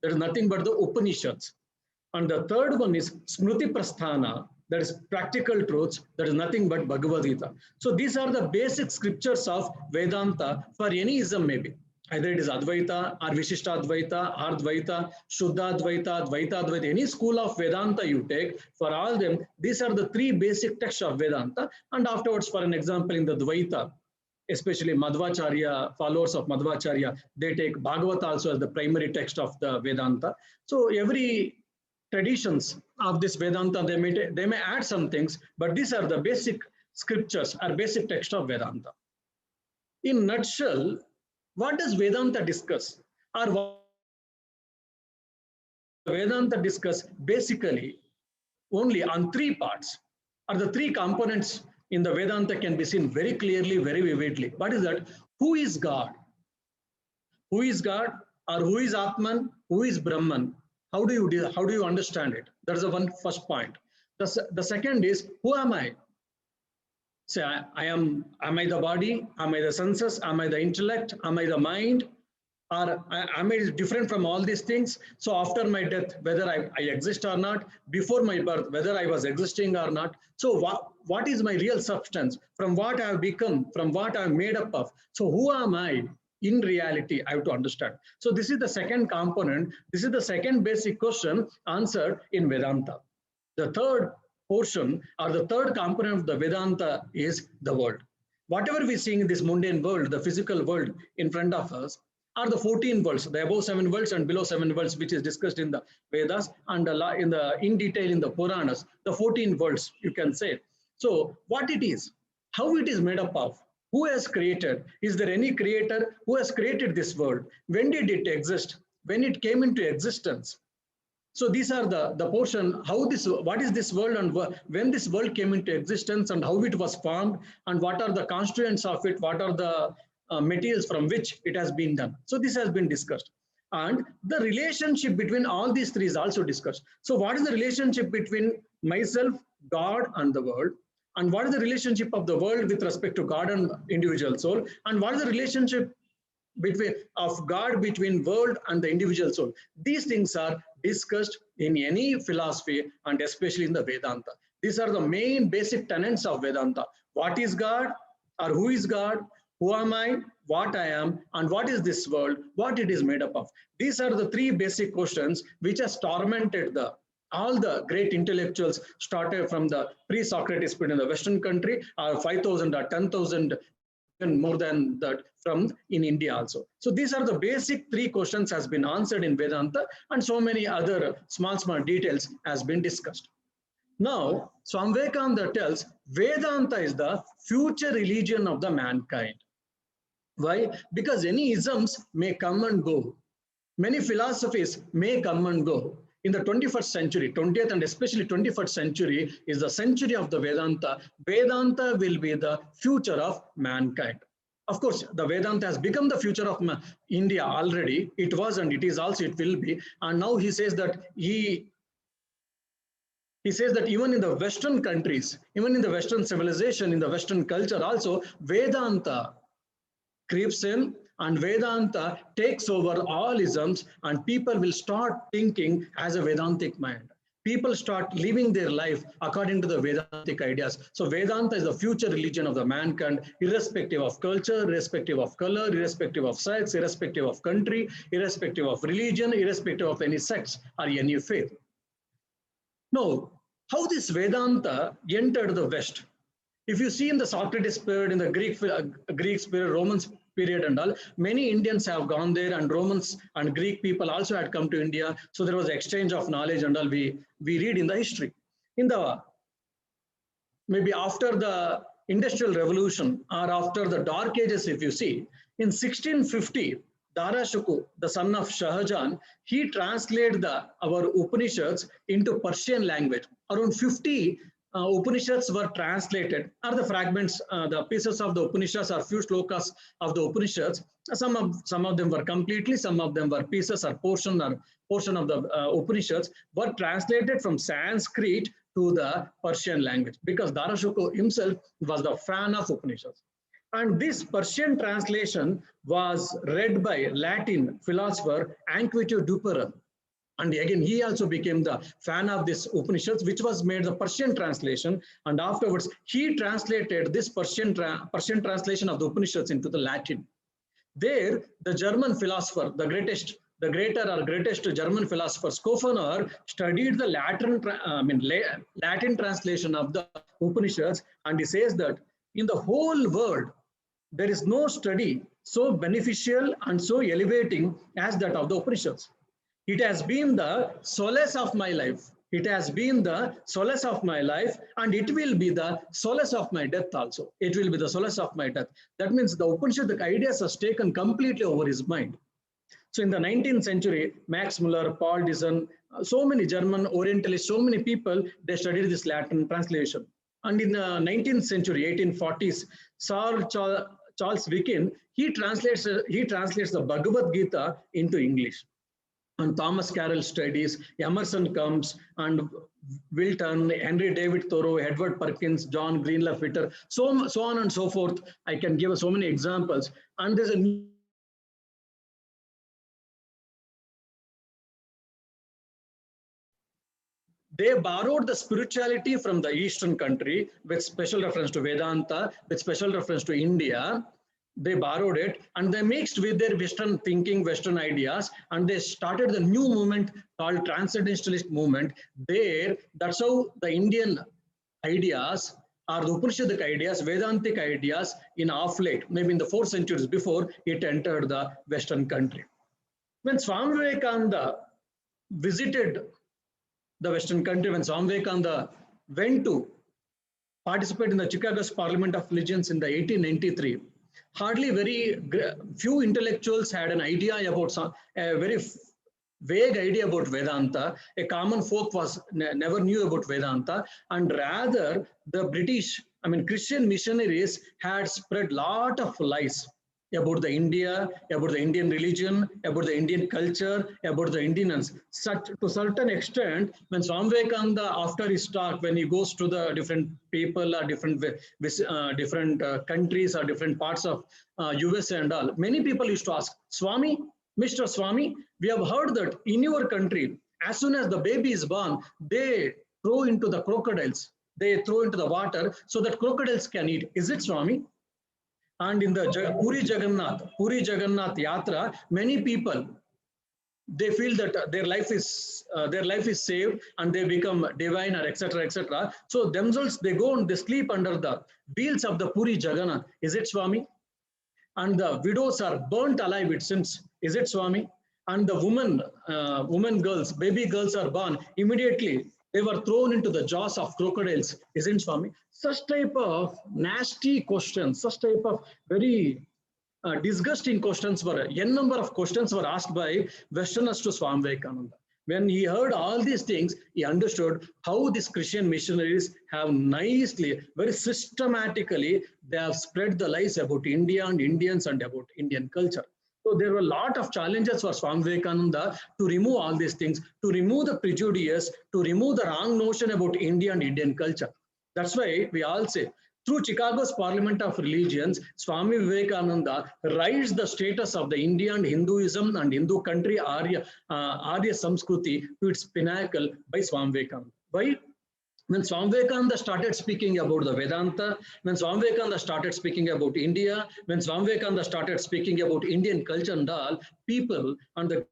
that is nothing but the Upanishads. And the third one is Smriti Prasthana, that is practical truths, that is nothing but Bhagavad Gita. So these are the basic scriptures of Vedanta for any ism maybe. Either it is Advaita or Vishishtadvaita or Dvaita, Shuddhadvaita, Dvaitadvaita, any school of Vedanta you take, for all them, these are the three basic texts of Vedanta. And afterwards, for an example, in the Dvaita, especially Madhvacharya, followers of Madhvacharya, they take Bhagavad also as the primary text of the Vedanta. So every traditions of this Vedanta, they may add some things, but these are the basic scriptures or basic text of Vedanta. In nutshell, what does Vedanta discuss? Or what Vedanta discuss basically only on three parts, or the three components in the Vedanta can be seen very clearly, very vividly. What is that? Who is God? Who is God? Or who is Atman? Who is Brahman? How do you understand it? That is the first point. The second is, who am I? Say, am I the body? Am I the senses? Am I the intellect? Am I the mind? Or am I different from all these things? So after my death, whether I exist or not, before my birth, whether I was existing or not. So what is my real substance? From what I have become, from what I am made up of. So who am I? In reality, I have to understand. So this is the second component. This is the second basic question answered in Vedanta. The third portion or the third component of the Vedanta is the world. Whatever we see in this mundane world, the physical world in front of us, are the 14 worlds, the above 7 worlds and below 7 worlds, which is discussed in the Vedas and in detail in the Puranas, the 14 worlds, you can say. So what it is, how it is made up of, who has created, is there any creator who has created this world, when did it exist, when it came into existence. So these are the portion, what is this world and when this world came into existence and how it was formed and what are the constituents of it, what are the materials from which it has been done. So this has been discussed. And the relationship between all these three is also discussed. So what is the relationship between myself, God and the world? And what is the relationship of the world with respect to God and individual soul? And what is the relationship of God between world and the individual soul? These things are discussed in any philosophy and especially in the Vedanta. These are the main basic tenets of Vedanta. What is God or who is God? Who am I? What I am? And what is this world? What it is made up of? These are the three basic questions which has tormented all the great intellectuals started from the pre-Socrates period in the Western country, 5,000 or 10,000 and more than that from in India also. So these are the basic three questions has been answered in Vedanta, and so many other small details has been discussed. Now, Swami Vivekananda tells Vedanta is the future religion of the mankind. Why? Because any isms may come and go. Many philosophies may come and go. In the 21st century, 20th and especially 21st century is the century of the Vedanta. Vedanta will be the future of mankind. Of course, the Vedanta has become the future of India already. It was and it is also, it will be. And now he says that he says that even in the Western countries, even in the Western civilization, in the Western culture also, Vedanta creeps in and Vedanta takes over all isms and people will start thinking as a Vedantic mind. People start living their life according to the Vedantic ideas. So Vedanta is the future religion of the mankind, irrespective of culture, irrespective of color, irrespective of sex, irrespective of country, irrespective of religion, irrespective of any sects or any faith. Now, how this Vedanta entered the West? If you see in the Socrates period, in the Greek period, Romans period and all, many Indians have gone there and Romans and Greek people also had come to India. So there was exchange of knowledge and all we read in the history. Maybe after the Industrial Revolution or after the Dark Ages, if you see, in 1650, Dara Shikoh, the son of Shahjahan, he translated our Upanishads into Persian language. Around 50 Upanishads were translated, or the fragments, the pieces of the Upanishads or few slokas of the Upanishads. Some of them were completely, some of them were pieces or portion of the Upanishads were translated from Sanskrit to the Persian language because Dara Shikoh himself was the fan of Upanishads. And this Persian translation was read by Latin philosopher Anquetil Duperron. And again, he also became the fan of this Upanishads, which was made the Persian translation. And afterwards, he translated this Persian translation of the Upanishads into the Latin. There, the German philosopher, the greater or greatest German philosopher, Schopenhauer, studied the Latin translation of the Upanishads, and he says that in the whole world, there is no study so beneficial and so elevating as that of the Upanishads. It has been the solace of my life. It has been the solace of my life, and it will be the solace of my death also. It will be the solace of my death. That means the Upanishadic ideas has taken completely over his mind. So in the 19th century, Max Muller, Paul Dison, so many German Orientalists, so many people, they studied this Latin translation. And in the 19th century, 1840s, Sir Charles Wicken, he translates the Bhagavad Gita into English. And Thomas Carroll studies, Emerson comes, and Wilton, Henry David Thoreau, Edward Perkins, John Greenleaf Whittier, so on and so forth. I can give so many examples. And there's a they borrowed the spirituality from the Eastern country with special reference to Vedanta, with special reference to India. They borrowed it and they mixed with their Western thinking, Western ideas, and they started the new movement called Transcendentalist movement. There, that's how the Indian ideas or the Upanishadic ideas, Vedantic ideas in off late, maybe in the 4 centuries before it entered the Western country. When Swami Vivekananda visited the Western country, when Swami Vivekananda went to participate in the Chicago's Parliament of Religions in the 1893, hardly very few intellectuals had an idea about a very vague idea about Vedanta. A common folk was never knew about Vedanta, and rather the Christian missionaries had spread lot of lies about the India, about the Indian religion, about the Indian culture, about the Indians. To certain extent, when Swami Vivekananda, after his talk, when he goes to the different people or different countries or different parts of USA and all, many people used to ask, Swami, Mr. Swami, we have heard that in your country, as soon as the baby is born, they throw into the crocodiles, they throw into the water so that crocodiles can eat. Is it, Swami? And in the Puri Jagannath Yatra, many people, they feel that their life is saved and they become divine or etc. etc. So themselves they go and they sleep under the wheels of the Puri Jagannath. Is it, Swami? And the widows are burnt alive, it seems. Is it, Swami? And the girls, baby girls are born immediately. They were thrown into the jaws of crocodiles, isn't, Swami? Such type of nasty questions, such type of very disgusting questions were, n number of questions were asked by Westerners to Swami Vivekananda. When he heard all these things, he understood how these Christian missionaries have nicely, very systematically, they have spread the lies about India and Indians and about Indian culture. So there were a lot of challenges for Swami Vivekananda to remove all these things, to remove the prejudice, to remove the wrong notion about India and Indian culture. That's why we all say, through Chicago's Parliament of Religions, Swami Vivekananda raised the status of the Indian Hinduism and Hindu country Arya Samskruti to its pinnacle by Swami Vivekananda. Why? When Swami Vivekananda started speaking about the Vedanta, when Swami Vivekananda started speaking about India, when Swami Vivekananda started speaking about Indian culture and all, people and the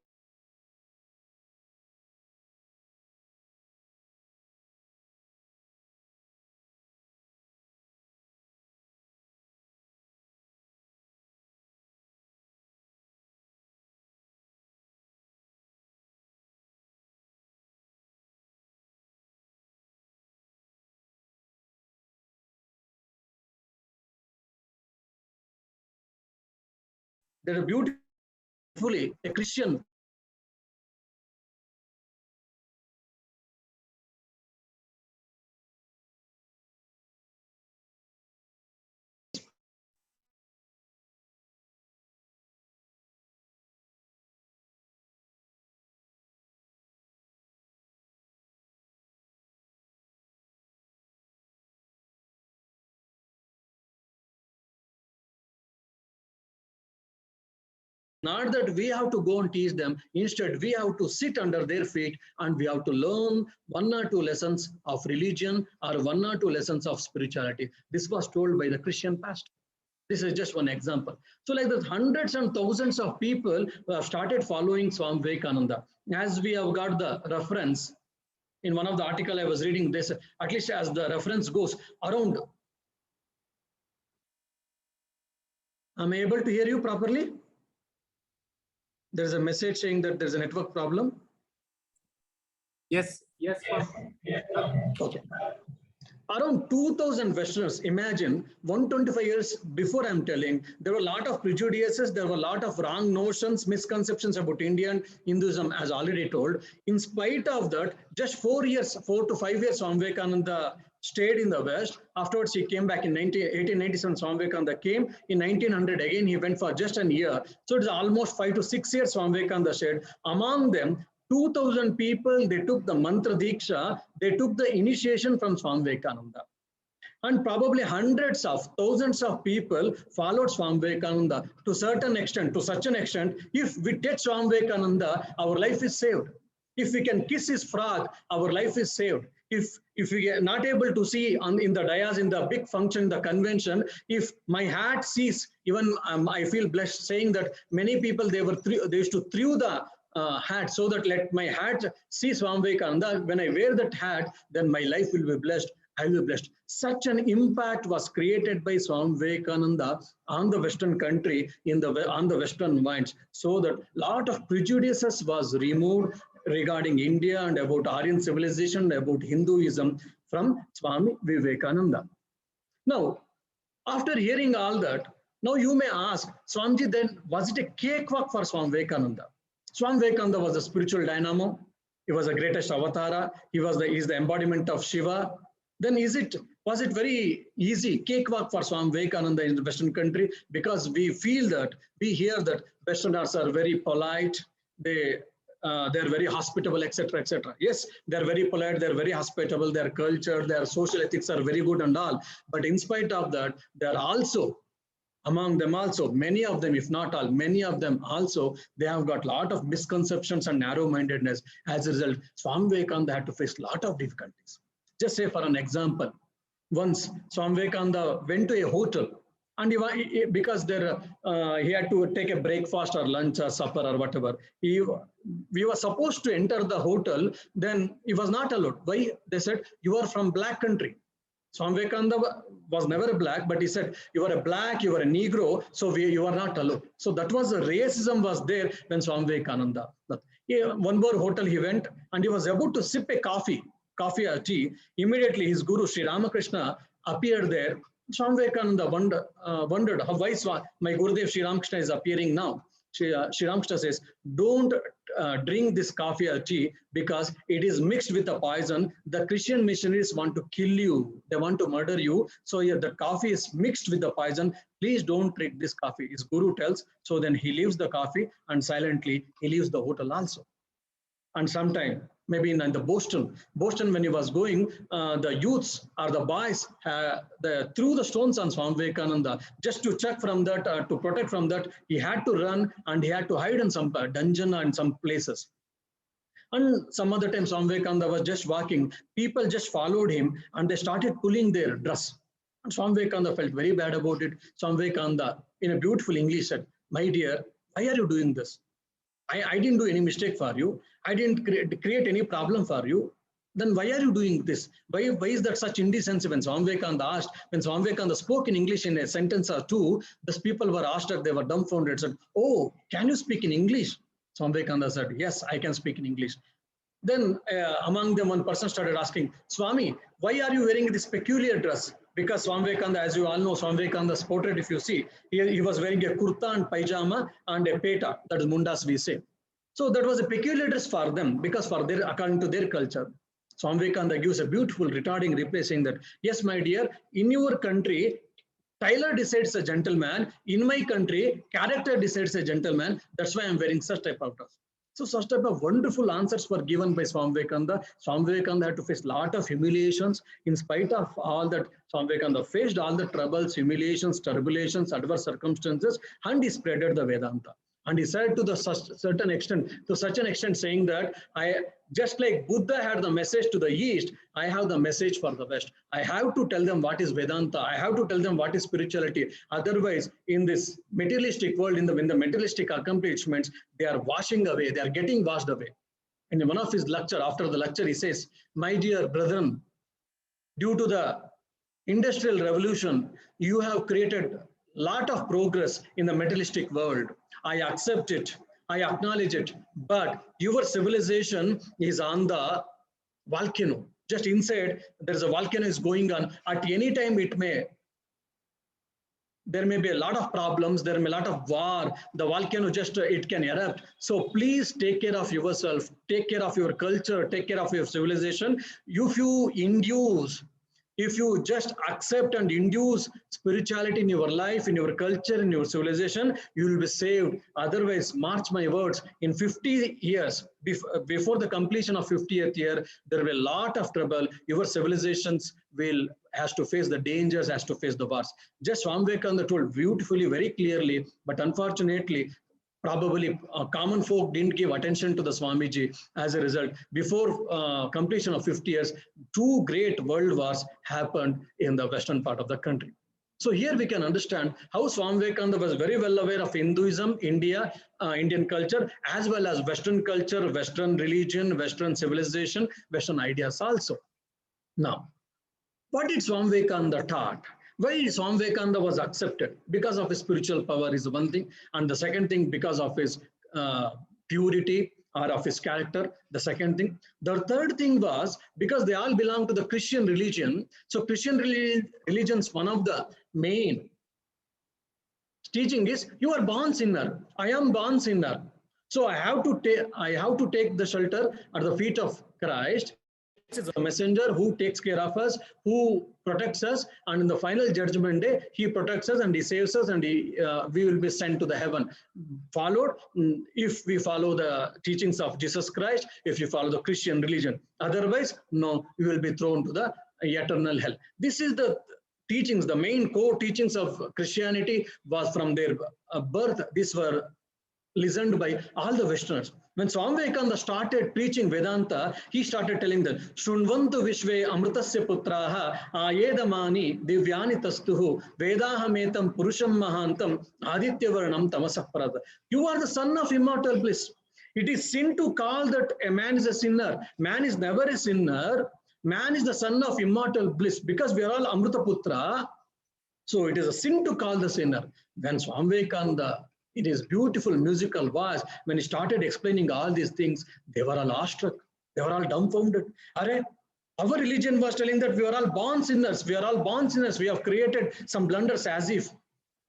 they're beautifully a Christian Not that we have to go and teach them. Instead, we have to sit under their feet and we have to learn 1 or 2 lessons of religion or 1 or 2 lessons of spirituality. This was told by the Christian pastor. This is just one example. So like that, hundreds and thousands of people have started following Swami Vivekananda. As we have got the reference in one of the article I was reading, this, at least as the reference goes, around. Am I able to hear you properly? There's a message saying that there's a network problem. Yes, yes. Okay. Around 2000 Westerners, imagine 125 years before I'm telling, there were a lot of prejudices, there were a lot of wrong notions, misconceptions about Indian Hinduism, as already told. In spite of that, just 4 to 5 years, Swami Vivekananda stayed in the West. Afterwards, he came back in 1897, Swami Vivekananda came. In 1900, again, he went for just a year. So it's almost 5 to 6 years Swami Vivekananda stayed. Among them, 2000 people, they took the mantra diksha, they took the initiation from Swami Vivekananda. And probably hundreds of thousands of people followed Swami Vivekananda to certain extent, to such an extent, if we touch Swami Vivekananda, our life is saved. If we can kiss his frog, our life is saved. If we are not able to see in the dais, in the big function, the convention, if my hat sees, even I feel blessed saying that many people, they used to throw the hat so that let my hat see Swami Vivekananda. When I wear that hat, then my life will be blessed. I will be blessed. Such an impact was created by Swami Vivekananda on the Western country, on the Western minds, so that a lot of prejudices was removed regarding India and about Aryan civilization, about Hinduism from Swami Vivekananda. Now, after hearing all that, now you may ask, Swamiji, then was it a cakewalk for Swami Vivekananda? Swami Vivekananda was a spiritual dynamo. He was the greatest avatara. He is the embodiment of Shiva. Then was it very easy cakewalk for Swami Vivekananda in the Western country? Because we hear that Westerners are very polite. They're very hospitable, etc., etc. Yes, they're very polite, they're very hospitable, their culture, their social ethics are very good and all. But in spite of that, they're also, among them also, many of them, if not all, many of them also, they have got a lot of misconceptions and narrow-mindedness. As a result, Swami Vivekananda had to face a lot of difficulties. Just say for an example, once Swami Vivekananda went to a hotel, and because he had to take a breakfast or lunch or supper or whatever. We were supposed to enter the hotel, then he was not allowed. Why? They said, you are from black country. Swami Vivekananda was never a black, but he said, you are a black, you are a Negro, so you are not allowed. So that was the racism was there when Swami Vivekananda. One more hotel he went, and he was about to sip a coffee or tea. Immediately his guru Sri Ramakrishna appeared there. Swami Vivekananda wondered why my Gurudev Sri Ramakrishna is appearing now. Sri Ramakrishna says, don't drink this coffee or tea because it is mixed with a poison. The Christian missionaries want to kill you. They want to murder you. So the coffee is mixed with the poison. Please don't drink this coffee. His guru tells. So then he leaves the coffee and silently he leaves the hotel also. And sometime, maybe in the Boston, when he was going, the youths or the boys threw the stones on Swami Vivekananda. Just to check from that, to protect from that, he had to run and he had to hide in some dungeon and some places. And some other time, Swami Vivekananda was just walking. People just followed him and they started pulling their dress. And Swami Vivekananda felt very bad about it. Swami Vivekananda, in a beautiful English, said, my dear, why are you doing this? I didn't do any mistake for you. I didn't create any problem for you. Then why are you doing this? Why is that such indecency? When Swami Vivekananda asked, when Swami Vivekananda spoke in English in a sentence or two, these people were asked that they were dumbfounded, said, oh, can you speak in English? Swami Vivekananda said, yes, I can speak in English. Then among them, one person started asking, Swami, why are you wearing this peculiar dress? Because Swami Vivekananda, as you all know, Swami Vivekananda's portrait, if you see, he was wearing a kurta and pajama and a peta, that is mundas we say. So that was a peculiar dress for them, because according to their culture. Swami Vivekananda gives a beautiful retarding reply saying that, yes, my dear, in your country, Tyler decides a gentleman. In my country, character decides a gentleman. That's why I'm wearing such type of dress. So such type of wonderful answers were given by Swami Vivekananda. Swami Vivekananda had to face a lot of humiliations. In spite of all that, Swami Vivekananda faced all the troubles, humiliations, turbulations, adverse circumstances, and he spreaded the Vedanta. And he said to the certain extent, to such an extent, saying that I, just like Buddha had the message to the East, I have the message for the West. I have to tell them what is Vedanta. I have to tell them what is spirituality. Otherwise, in this materialistic world, in the materialistic accomplishments, they are washing away. They are getting washed away. And in one of his lecture, after the lecture, he says, "My dear brethren, due to the Industrial Revolution, you have created lot of progress in the materialistic world. I accept it, I acknowledge it, but your civilization is on the volcano. Just inside, there's a volcano is going on. At any time, there may be a lot of problems, there may be a lot of war, the volcano just, it can erupt. So please take care of yourself, take care of your culture, take care of your civilization. If you just accept and induce spirituality in your life, in your culture, in your civilization, you will be saved. Otherwise, mark my words, in 50 years, before the completion of 50th year, there will be a lot of trouble. Your civilizations has to face the dangers, has to face the wars." Just Swami Vivekananda told beautifully, very clearly, but unfortunately, probably common folk didn't give attention to the Swamiji. As a result, before completion of 50 years, 2 great world wars happened in the western part of the country. So here we can understand how Swami Vivekananda was very well aware of Hinduism, India, Indian culture, as well as Western culture, Western religion, Western civilization, Western ideas also. Now, what did Swami Vivekananda taught? Why Swami Vivekananda was accepted? Because of his spiritual power is one thing. And the second thing, because of his purity or of his character, the second thing. The third thing was because they all belong to the Christian religion. So Christian religion's one of the main teaching is, you are born sinner. I am born sinner. So I have to take the shelter at the feet of Christ. Is a messenger who takes care of us, who protects us, and in the final judgment day, he protects us and he saves us, and we will be sent to the heaven. Followed, if we follow the teachings of Jesus Christ, if you follow the Christian religion. Otherwise, no, you will be thrown to the eternal hell. This is the teachings, the main core teachings of Christianity was from their birth. These were listened by all the Westerners. When Swami Vivekananda started preaching Vedanta, he started telling them, "Shrunvantu vishve amritasya putraha ayedamani divyani tastuhu vedahametam purusham mahantam adityavarnam tamasaprat." You are the son of immortal bliss. It is sin to call that a man is a sinner. Man is never a sinner. Man is the son of immortal bliss because we are all Amrita Putra. So it is a sin to call the sinner. When Swami Vivekananda, in his beautiful musical voice, when he started explaining all these things, they were all awestruck. They were all dumbfounded. Our religion was telling that we are all born sinners. We are all born sinners. We have created some blunders as if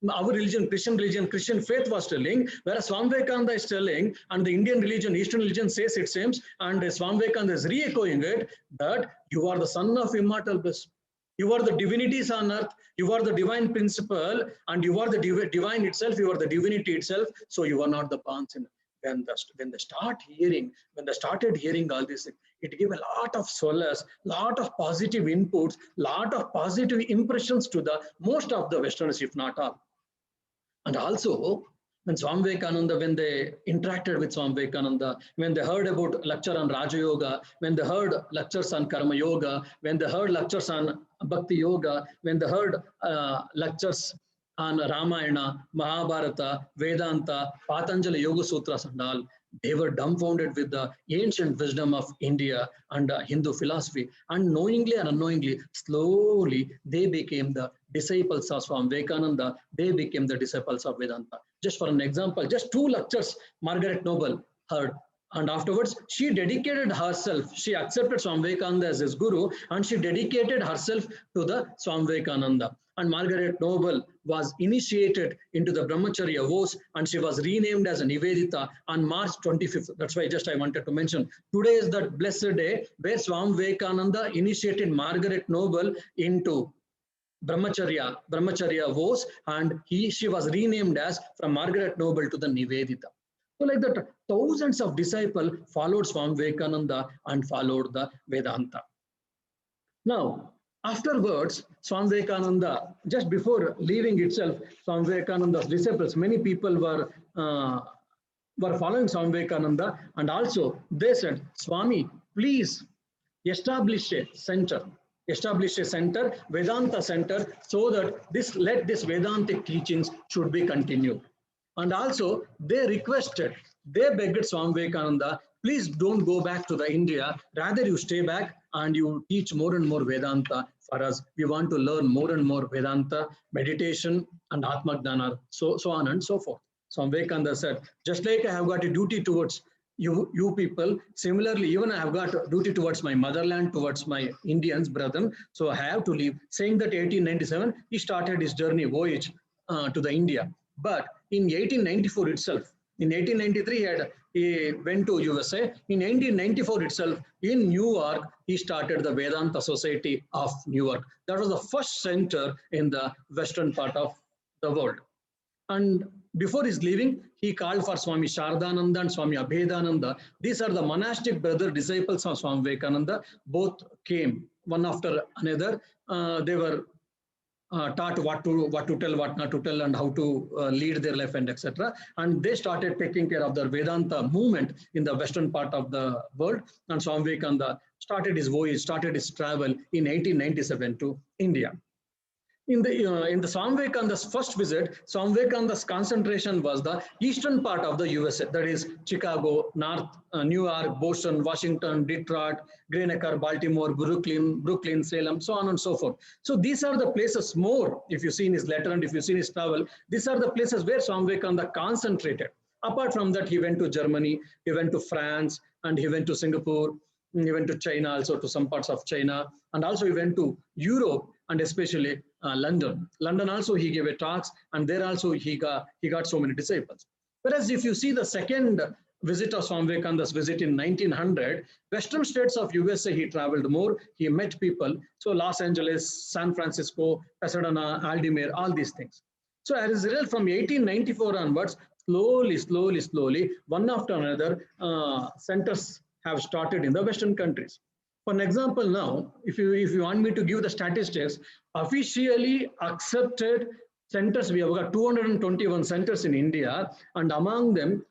our religion, Christian faith was telling, whereas Swami Vivekananda is telling, and the Indian religion, Eastern religion says it seems, and Swami Vivekananda is re-echoing it, that you are the son of immortal bliss. You are the divinities on earth. You are the divine principle, and you are the divine itself. You are the divinity itself. So you are not the born sinner. When they started hearing all this, it gave a lot of solace, lot of positive inputs, lot of positive impressions to the most of the Westerners, if not all. And also, when Swami Vivekananda, when they interacted with Swami Vivekananda, when they heard about lecture on Raja Yoga, when they heard lectures on Karma Yoga, when they heard lectures on Bhakti Yoga, when they heard lectures on Ramayana, Mahabharata, Vedanta, Patanjali Yoga Sutras and all, they were dumbfounded with the ancient wisdom of India and Hindu philosophy. And knowingly and unknowingly, slowly, they became the disciples of Swami Vivekananda. They became the disciples of Vedanta. Just for an example, just 2 lectures Margaret Noble heard. And afterwards, she dedicated herself. She accepted Swami Vivekananda as his guru, and she dedicated herself to the Swami Vivekananda. And Margaret Noble was initiated into the Brahmacharya vows, and she was renamed as a Nivedita on March 25th. That's why just I wanted to mention. Today is that blessed day where Swami Vivekananda initiated Margaret Noble into Brahmacharya vows, and she was renamed as from Margaret Noble to the Nivedita. So like that, thousands of disciples followed Swami Vivekananda and followed the Vedanta. Now, afterwards, Swami Vivekananda, just before leaving itself, Swami Vivekananda's disciples, many people were were following Swami Vivekananda, and also they said, Swami, please establish a center, Vedanta center, so that let this Vedantic teachings should be continued. And also they begged Swami Vivekananda, please don't go back to the India, rather you stay back and you teach more and more Vedanta for us. We want to learn more and more Vedanta, meditation and Atma Gnana, so on and so forth. Swami Vivekananda said, just like I have got a duty towards you people, similarly, even I have got a duty towards my motherland, towards my Indians, brethren, so I have to leave. Saying that 1897, he started his journey, voyage to the India. But in 1894 itself, in 1893, he went to USA. In 1894 itself, in New York, he started the Vedanta Society of New York. That was the first center in the western part of the world. And before his leaving, he called for Swami Shardananda and Swami Abhedananda. These are the monastic brother disciples of Swami Vivekananda. Both came one after another. They were taught what to tell, what not to tell, and how to lead their life, and etc. And they started taking care of the Vedanta movement in the western part of the world. And Swami Vivekananda started his voyage, started his travel in 1897 to India. In the Swami Vivekananda's first visit, Swami Vivekananda's concentration was the eastern part of the USA, that is Chicago, New York, Boston, Washington, Detroit, Green Acre, Baltimore, Brooklyn, Salem, so on and so forth. So these are the places more, if you see in his letter and if you see in his travel, these are the places where Swami Vivekananda concentrated. Apart from that, he went to Germany, he went to France, and he went to Singapore, he went to China, also to some parts of China, and also he went to Europe, and especially London. London also he gave a talks, and there also he got so many disciples. Whereas if you see the second visit of Swami Vivekananda's visit in 1900, western states of USA he traveled more, he met people. So Los Angeles, San Francisco, Pasadena, Aldemir, all these things. So as a result, from 1894 onwards, slowly, one after another, centers have started in the Western countries. For an example now, if you want me to give the statistics, officially accepted centers, we have got 221 centers in India, and among them,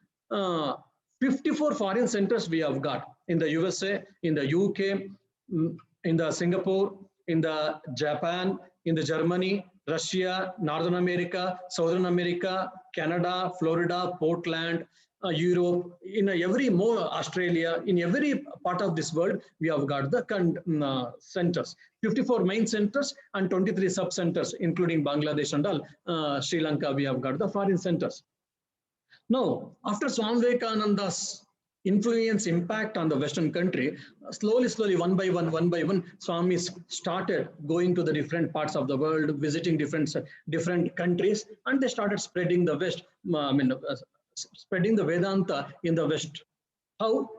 54 foreign centers we have got in the USA, in the UK, in the Singapore, in the Japan, in the Germany, Russia, Northern America, Southern America, Canada, Florida, Portland, Europe, in Australia, in every part of this world, we have got the centers. 54 main centers and 23 sub-centers, including Bangladesh and all. Sri Lanka, we have got the foreign centers. Now, after Swami Vivekananda's influence, impact on the Western country, slowly, one by one, Swamis started going to the different parts of the world, visiting different countries, and they started spreading the West, spreading the Vedanta in the West. How?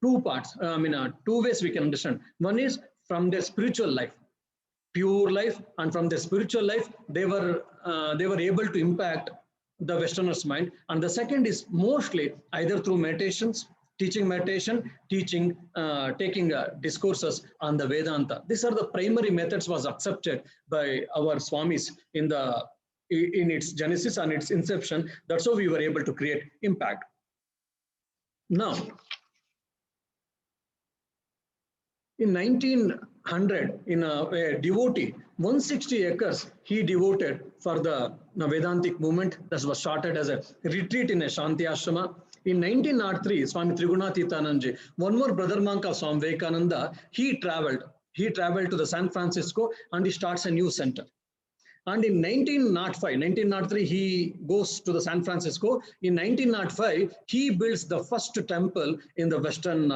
Two parts, two ways we can understand. One is from their spiritual life, pure life, and from their spiritual life, they were able to impact the Westerner's mind. And the second is mostly either through meditations, teaching meditation, taking discourses on the Vedanta. These are the primary methods was accepted by our Swamis in its genesis and its inception. That's how we were able to create impact. Now, in 1900, in a devotee, 160 acres he devoted for the Vedantic movement. That was started as a retreat in a Shanti Ashrama. In 1903, Swami Trigunatithananji, one more brother monk of Swami Vivekananda, he traveled to the San Francisco and he starts a new center. And in 1903, he goes to the San Francisco. In 1905, he builds the first temple in the Western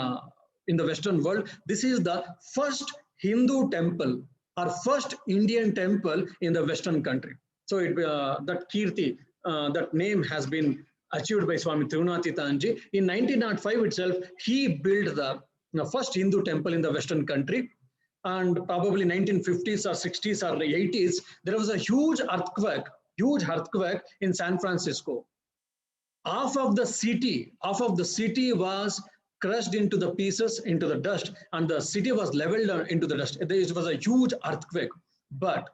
world. This is the first Hindu temple or first Indian temple in the Western country. So that Kirti, that name has been achieved by Swami Trigunatithananji. In 1905 itself, he built the first Hindu temple in the Western country. And probably 1950s or 60s or 80s, there was a huge earthquake in San Francisco. Half of the city was crushed into the pieces, into the dust, and the city was leveled into the dust. It was a huge earthquake. But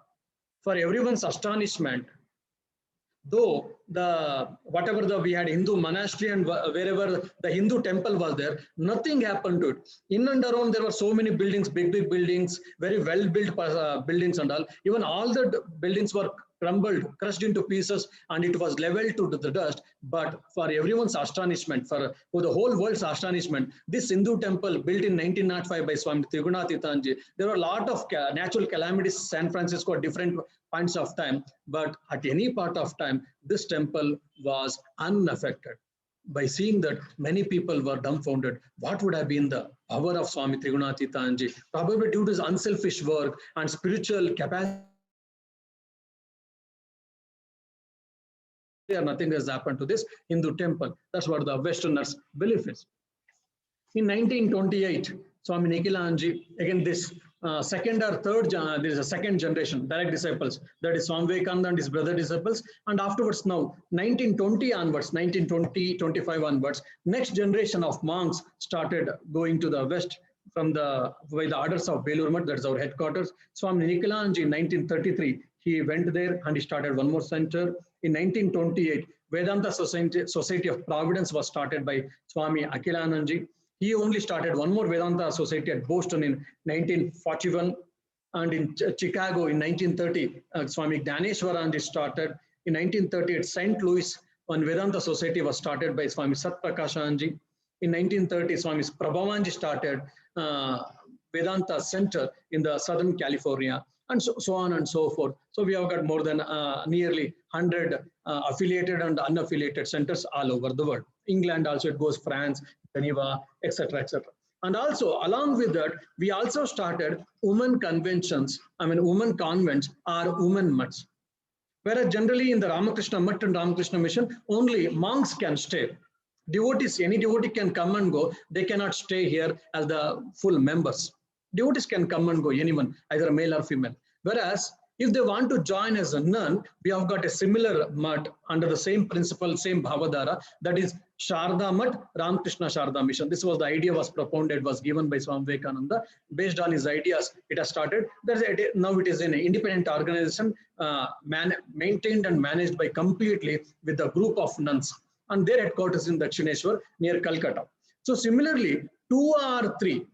for everyone's astonishment, though we had Hindu monastery and wherever the Hindu temple was there, nothing happened to it. In and around there were so many buildings, big buildings, very well built buildings and all. Even all the buildings were crumbled, crushed into pieces, and it was leveled to the dust. But for everyone's astonishment, for the whole world's astonishment, this Hindu temple built in 1905 by Swami Trigunathithanji, there were a lot of natural calamities, San Francisco, different points of time, but at any part of time, this temple was unaffected. By seeing that, many people were dumbfounded. What would have been the power of Swami Trigunathithanji? Probably due to his unselfish work and spiritual capacity, nothing has happened to this Hindu temple. That's what the Westerners' belief is. In 1928, Swami Nikhilanji, again this second or third, there is a second generation, direct disciples, that is Swami Vivekananda and his brother disciples. And afterwards now, 1920 onwards, 1920, 25 onwards, next generation of monks started going to the West by the orders of Belur Math, that's our headquarters. Swami Nikhilanji in 1933, he went there and he started one more center. In 1928, Vedanta Society of Providence was started by Swami Akhilananji. He only started one more Vedanta Society at Boston in 1941, and in Chicago in 1930, Swami Gyaneshwaranji started. In 1930 at St. Louis, one Vedanta Society was started by Swami Satprakashanji. In 1930, Swami Prabhavanji started Vedanta Center in the Southern California, and so on and so forth. So we have got more than nearly 100 affiliated and unaffiliated centers all over the world. England also, it goes France, Geneva, etc., etc. And also, along with that, we also started women conventions, women convents or women mutts. Whereas generally in the Ramakrishna Mutt and Ramakrishna Mission, only monks can stay. Devotees, any devotee can come and go. They cannot stay here as the full members. Devotees can come and go, anyone, either male or female. Whereas if they want to join as a nun, we have got a similar mutt under the same principle, same bhavadhara, that is Sharda Mutt, Ramakrishna Sharda Mission. This was the idea was propounded, was given by Swami Vivekananda. Based on his ideas, it has started. Now it is an independent organization, maintained and managed by completely with a group of nuns. And their headquarters in Dakshineshwar near Calcutta. So similarly, two or three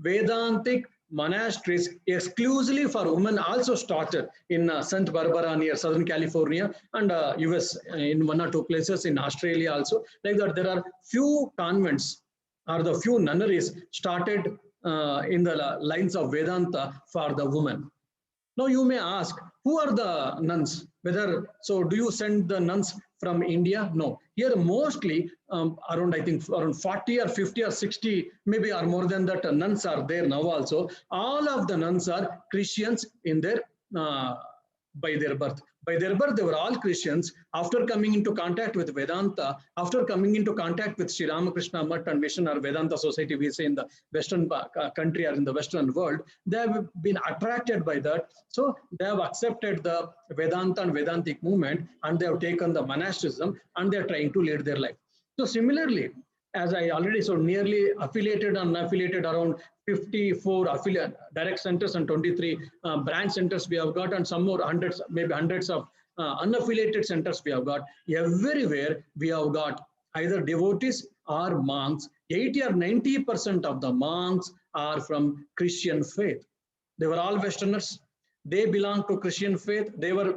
Vedantic monasteries exclusively for women also started in Santa Barbara near Southern California, and US in one or two places, in Australia also. Like that, there are few convents or the few nunneries started in the lines of Vedanta for the women. Now you may ask, who are the nuns? So do you send the nuns from India? No. Here mostly around 40 or 50 or 60, maybe or more than that, nuns are there now also. All of the nuns are Christians in their by their birth. By their birth, they were all Christians. After coming into contact with Vedanta, after coming into contact with Sri Ramakrishna Mutt and Mission or Vedanta Society, we say in the Western country or in the Western world, they have been attracted by that. So they have accepted the Vedanta and Vedantic movement, and they have taken the monasticism, and they are trying to lead their life. So similarly, as I already said, nearly affiliated and unaffiliated, around 54 affiliate direct centers and 23 branch centers we have got, and some more hundreds, maybe hundreds of unaffiliated centers we have got. Everywhere we have got either devotees or monks. 80 or 90% of the monks are from Christian faith. They were all Westerners. They belong to Christian faith. They were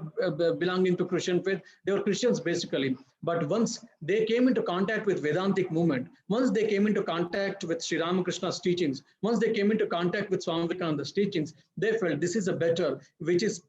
belonging to Christian faith. They were Christians basically. But once they came into contact with Vedantic movement, once they came into contact with Sri Ramakrishna's teachings, once they came into contact with Swami Vivekananda's teachings, they felt this is a better, which is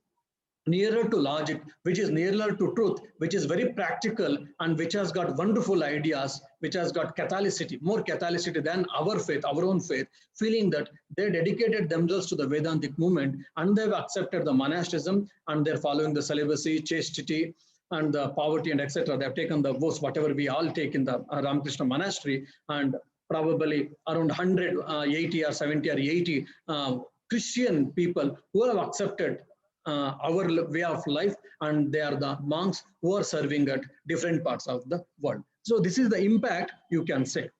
nearer to logic, which is nearer to truth, which is very practical, and which has got wonderful ideas, which has got catholicity, more catholicity than our faith, our own faith, feeling that they dedicated themselves to the Vedantic movement, and they've accepted the monasticism, and they're following the celibacy, chastity, and the poverty, and etc. They've taken the vows, whatever we all take in the Ramakrishna monastery, and probably around 180 or 70 or 80 Christian people who have accepted our way of life, and they are the monks who are serving at different parts of the world. So this is the impact, you can say.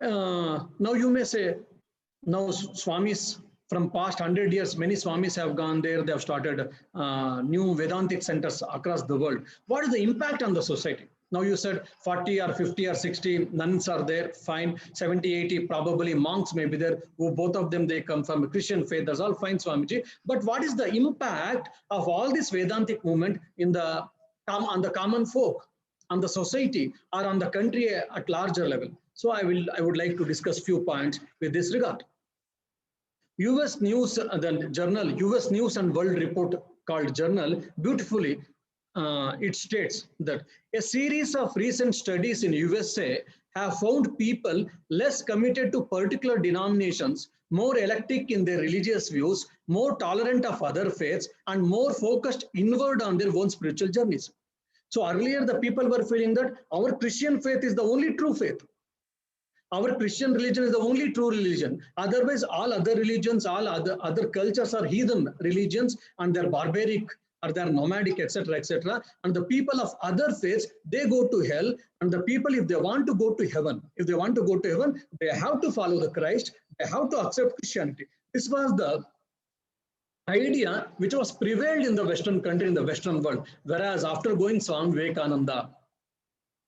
Now you may say, now Swamis From past 100 years, many Swamis have gone there. They have started new Vedantic centers across the world. What is the impact on the society? Now you said 40 or 50 or 60 nuns are there, fine. 70, 80 probably monks may be there. Who both of them, they come from a Christian faith. That's all fine, Swamiji. But what is the impact of all this Vedantic movement in the on the common folk, on the society, or on the country at larger level? So I would like to discuss few points with this regard. US News, the journal, US News and World Report called Journal, beautifully, it states that a series of recent studies in USA have found people less committed to particular denominations, more eclectic in their religious views, more tolerant of other faiths, and more focused inward on their own spiritual journeys. So earlier, the people were feeling that our Christian faith is the only true faith. Our Christian religion is the only true religion. Otherwise, all other religions, all other cultures are heathen religions, and they're barbaric or they're nomadic, etc., etc. And the people of other faiths, they go to hell. And the people, if they want to go to heaven, they have to follow the Christ. They have to accept Christianity. This was the idea which was prevailed in the Western country, in the Western world. Whereas after going Swami Vivekananda,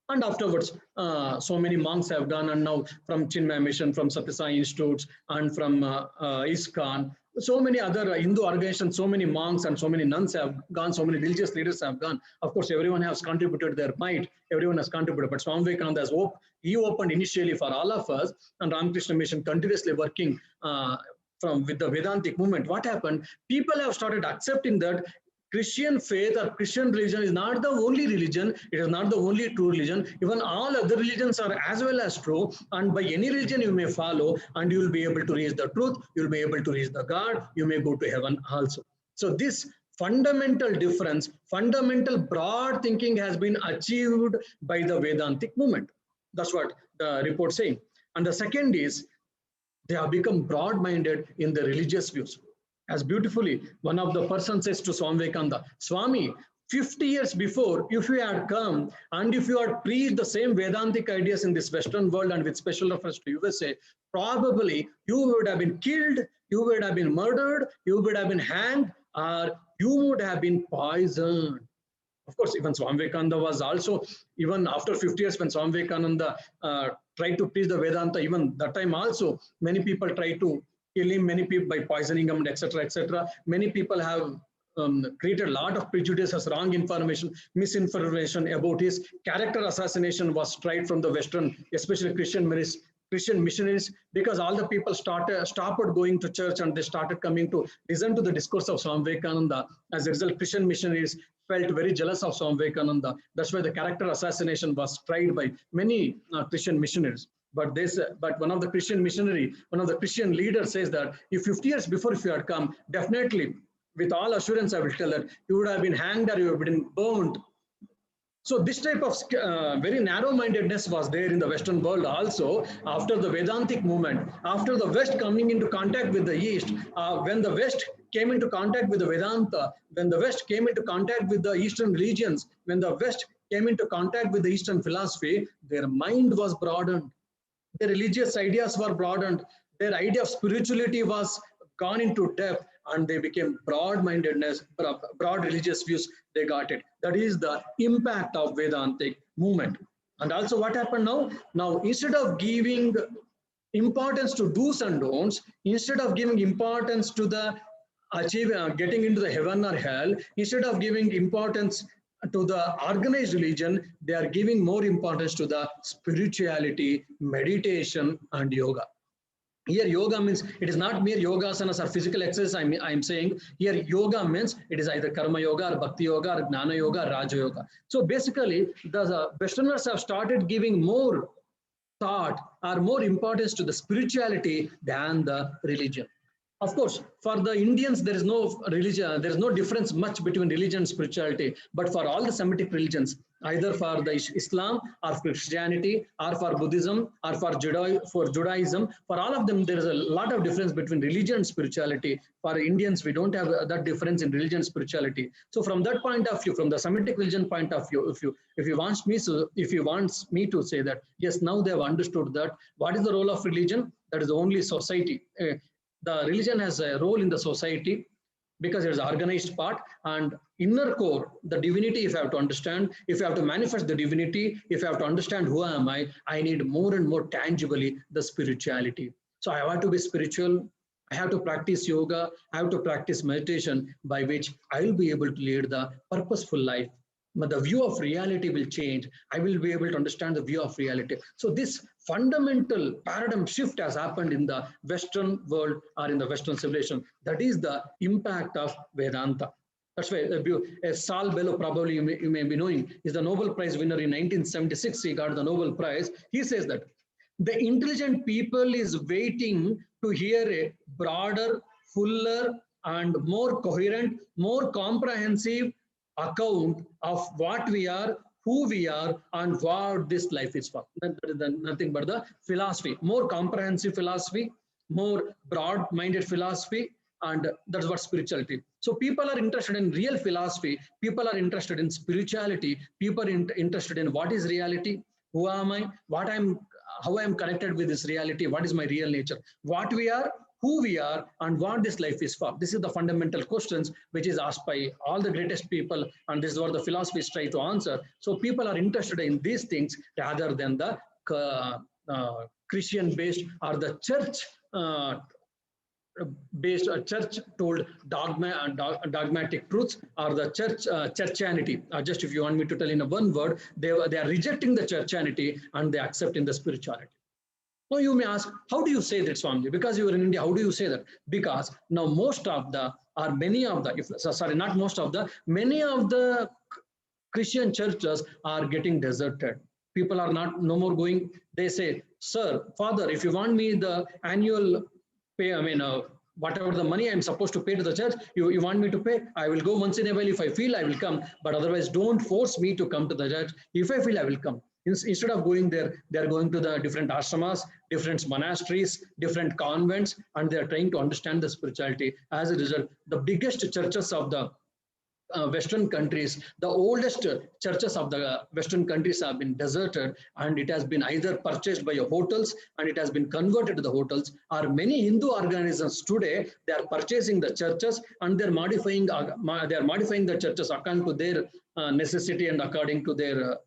and afterwards, so many monks have gone, and now from Chinmaya Mission, from Satya Sai Institutes, and from ISKCON, so many other Hindu organizations, so many monks and so many nuns have gone, so many religious leaders have gone. Of course, everyone has contributed their might, everyone has contributed, but Swami Vivekananda has he opened initially for all of us, and Ramakrishna Mission continuously working with the Vedantic movement. What happened? People have started accepting that Christian faith or Christian religion is not the only religion. It is not the only true religion. Even all other religions are as well as true. And by any religion you may follow, and you will be able to reach the truth. You will be able to reach the God. You may go to heaven also. So this fundamental difference, fundamental broad thinking has been achieved by the Vedantic movement. That's what the report is saying. And the second is, they have become broad-minded in the religious views. As beautifully, one of the persons says to Swami Vivekananda, Swami, 50 years before, if you had come and if you had preached the same Vedantic ideas in this Western world and with special reference to USA, probably you would have been killed, you would have been murdered, you would have been hanged, or you would have been poisoned. Of course, even Swami Vivekananda was also, even after 50 years when Swami Vivekananda tried to preach the Vedanta, even that time also, many people tried to kill him, many people by poisoning him, etc., etc. Many people have created a lot of prejudices, wrong information, misinformation about his character. Assassination was tried from the Western, especially Christian missionaries, because all the people stopped going to church and they started coming to listen to the discourse of Swami Vivekananda. As a result, Christian missionaries felt very jealous of Swami Vivekananda. That's why the character assassination was tried by many Christian missionaries. But one of the Christian leaders says that if 50 years before, if you had come, definitely, with all assurance, I will tell that you would have been hanged or you would have been burned. So this type of very narrow-mindedness was there in the Western world also after the Vedantic movement, after the West coming into contact with the East. When the West came into contact with the Vedanta, when the West came into contact with the Eastern religions, when the West came into contact with the Eastern philosophy, their mind was broadened. Their religious ideas were broadened. Their idea of spirituality was gone into depth, and they became broad-mindedness, broad religious views. They got it. That is the impact of Vedantic movement. And also what happened now? Now, instead of giving importance to do's and don'ts, instead of giving importance to the getting into the heaven or hell, instead of giving importance to the organized religion, they are giving more importance to the spirituality, meditation, and yoga. Here yoga means it is not mere yoga asanas or physical exercise. I'm saying here yoga means it is either karma yoga or bhakti yoga or gnana yoga or raja yoga. So basically the Westerners have started giving more thought or more importance to the spirituality than the religion. Of course, for the Indians, there is no religion, there is no difference much between religion and spirituality. But for all the Semitic religions, either for the Islam or for Christianity or for Buddhism or for Judaism, for all of them, there is a lot of difference between religion and spirituality. For Indians, we don't have that difference in religion and spirituality. So from that point of view, from the Semitic religion point of view, if you want me to say that, yes, now they have understood that what is the role of religion? That is only society. the religion has a role in the society because it's organized part, and inner core, the divinity, if I have to understand, if I have to manifest the divinity, if I have to understand who am I need more and more tangibly the spirituality. So I have to be spiritual. I have to practice yoga. I have to practice meditation by which I will be able to lead the purposeful life. But the view of reality will change. I will be able to understand the view of reality. So this fundamental paradigm shift has happened in the Western world or in the Western civilization. That is the impact of Vedanta. That's why Saul Bellow, probably you may be knowing, is the Nobel Prize winner in 1976. He got the Nobel Prize. He says that the intelligent people is waiting to hear a broader, fuller, and more coherent, more comprehensive account of what we are, who we are, and what this life is for. That is nothing but the philosophy, more comprehensive philosophy, more broad-minded philosophy, and that's what spirituality. So people are interested in real philosophy. People are interested in spirituality. People are interested in what is reality, who am I, how I am connected with this reality, what is my real nature, what we are, who we are, and what this life is for. This is the fundamental questions which is asked by all the greatest people, and this is what the philosophies try to answer. So people are interested in these things rather than the Christian-based or the church based church told dogmatic truths, or the churchianity. Just if you want me to tell in a one word, they are rejecting the churchianity and they are accepting the spirituality. Now you may ask, how do you say that, Swami? Because you are in India, how do you say that? Because now most of the, or many of the, not most of the, many of the Christian churches are getting deserted. People are no more going. They say, sir, father, if you want me the annual pay, whatever the money I'm supposed to pay to the church, you want me to pay, I will go once in a while. If I feel, I will come, but otherwise don't force me to come to the church. If I feel, I will come. Instead of going there, they are going to the different ashramas, different monasteries, different convents, and they are trying to understand the spirituality. As a result, the biggest churches of the Western countries, the oldest churches of the Western countries have been deserted, and it has been either purchased by hotels and it has been converted to the hotels, or many Hindu organizations today, they are purchasing the churches and they're modifying the churches according to their necessity and according to their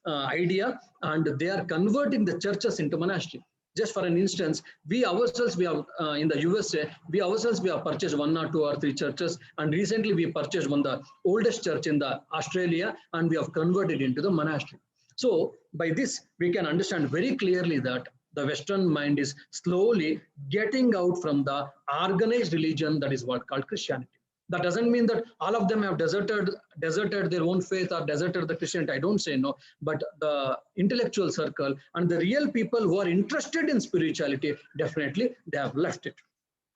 idea, and they are converting the churches into monastery. Just for an instance, we ourselves, we have in the USA, we have purchased 1 or 2 or 3 churches, and recently we purchased the oldest church in the Australia, and we have converted into the monastery. So by this, we can understand very clearly that the Western mind is slowly getting out from the organized religion that is what called Christianity. That doesn't mean that all of them have deserted their own faith or deserted the Christianity. I don't say no, but the intellectual circle and the real people who are interested in spirituality, definitely they have left it.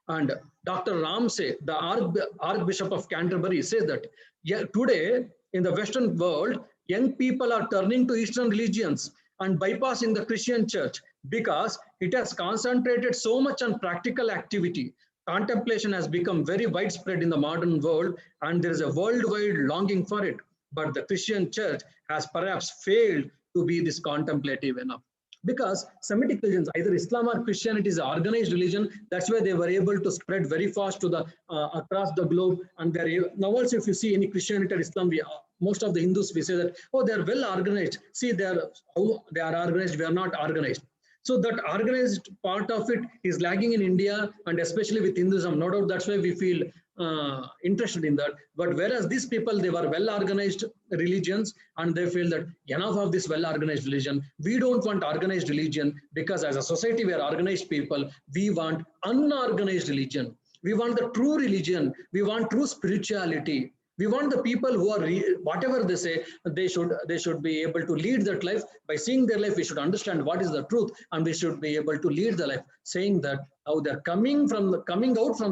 And Dr. Ramsay, the Archbishop of Canterbury, says that today in the Western world, young people are turning to Eastern religions and bypassing the Christian church because it has concentrated so much on practical activity. Contemplation has become very widespread in the modern world, and there is a worldwide longing for it. But the Christian church has perhaps failed to be this contemplative enough. Because Semitic religions, either Islam or Christianity, is an organized religion. That's why they were able to spread very fast to the across the globe. And now also, if you see any Christianity or Islam, most of the Hindus, we say that, oh, they are well organized. See, they are organized. We are not organized. So that organized part of it is lagging in India, and especially with Hinduism. No doubt that's why we feel interested in that. But whereas these people, they were well-organized religions, and they feel that enough of this well-organized religion. We don't want organized religion, because as a society, we are organized people. We want unorganized religion. We want the true religion. We want true spirituality. We want the people who are, whatever they say, they should be able to lead that life. By seeing their life, we should understand what is the truth, and we should be able to lead the life, saying that how they're coming out from